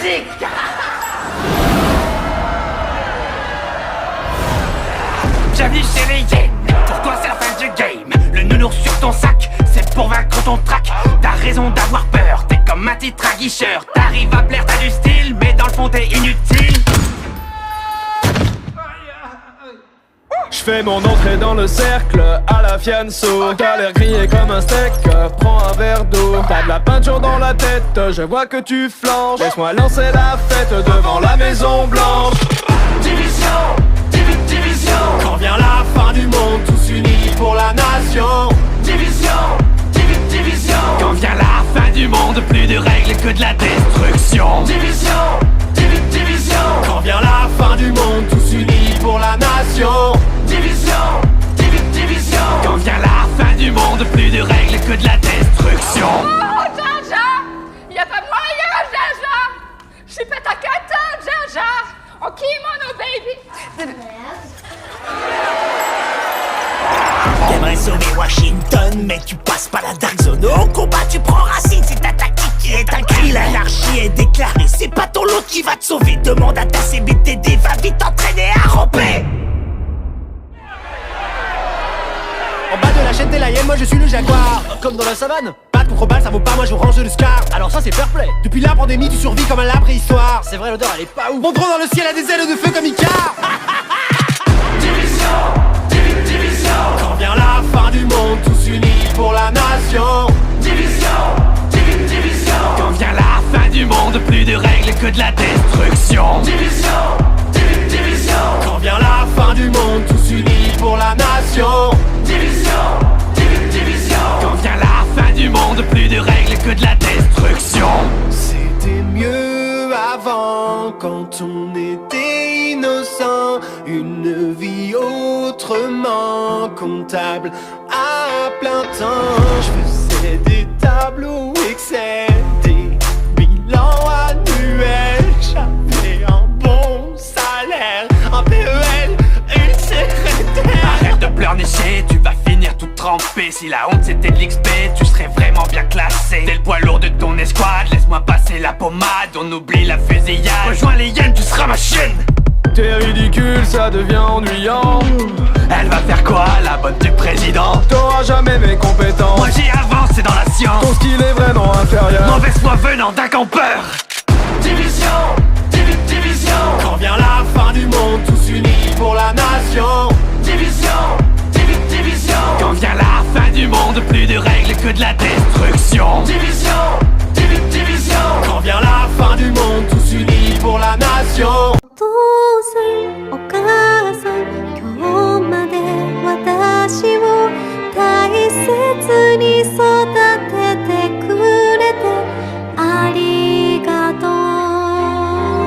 musique. Bienvenue chez les Yens. Pour toi c'est la fin du game. Le nounours sur ton sac, c'est pour vaincre ton trac. T'as raison d'avoir peur, t'es comme un titre à guicheur. T'arrives à plaire, t'as du style, mais dans le fond t'es inutile. J'fais mon entrée dans le cercle à la fianso. T'as l'air grillé comme un steak, prends un verre d'eau. T'as de la peinture dans la tête, je vois que tu flanches. Laisse-moi lancer la fête devant la Maison Blanche. Division, division. Quand vient la fin du monde, tous unis pour la nation. Division, division. Quand vient la fin du monde, plus de règles que de la destruction. Division, division. Quand vient la fin du monde, tous unis pour la nation. Division, division. Quand vient la fin du monde, plus de règles que de la destruction. Oh, Jar Jar, y'a pas moyen, Jar Jar. J'suis pas ta cata, Jar Jar. En kimono, baby. T'aimerais sauver Washington, mais tu passes pas la Dark Zone. Au combat, tu prends racine, c'est ta tactique qui est un cri. L'anarchie est déclarée, c'est pas ton lot qui va te sauver. Demande à ta CBTD, va vite t'entraîner à ramper. En bas de la chaîne, t'es la hyène, moi je suis le jaguar. Comme dans la savane, batte contre balle, ça vaut pas, moi je range le scar. Alors ça c'est fair play. Depuis la pandémie, tu survis comme un la préhistoire. C'est vrai, l'odeur elle est pas ouf. Mon drone dans le ciel a des ailes de feu comme Icar. Division, division. Quand vient la fin du monde, tous unis pour la nation. Division, division. Quand vient la fin du monde, plus de règles que de la destruction. Division, division. Quand vient la fin du monde, tous unis pour la nation. Division, division. Quand vient la fin du monde, plus de règles que de la destruction. C'était mieux avant, quand on était innocent. Une vie autrement comptable à plein temps. Je faisais des tableaux Excel, des bilans annuels. J'avais un bon salaire, un PEL, une secrétaire. Arrête de pleurnicher, tu vas finir tout trempé. Si la honte c'était de l'XP, tu serais vraiment bien classé. T'es le poids lourd de ton escouade, laisse-moi passer la pommade. On oublie la fusillade, rejoins les hyènes, tu seras ma chienne. T'es ridicule, ça devient ennuyant. Elle va faire quoi, la bonne du président? T'auras jamais mes compétences. Moi j'y avance, c'est dans la science. Ton skill est vraiment inférieur. Mauvaise foi venant d'un campeur. Division, division. Quand vient la fin du monde, tous unis pour la nation. Division, division. Quand vient la fin du monde, plus de règles que de la destruction. Division,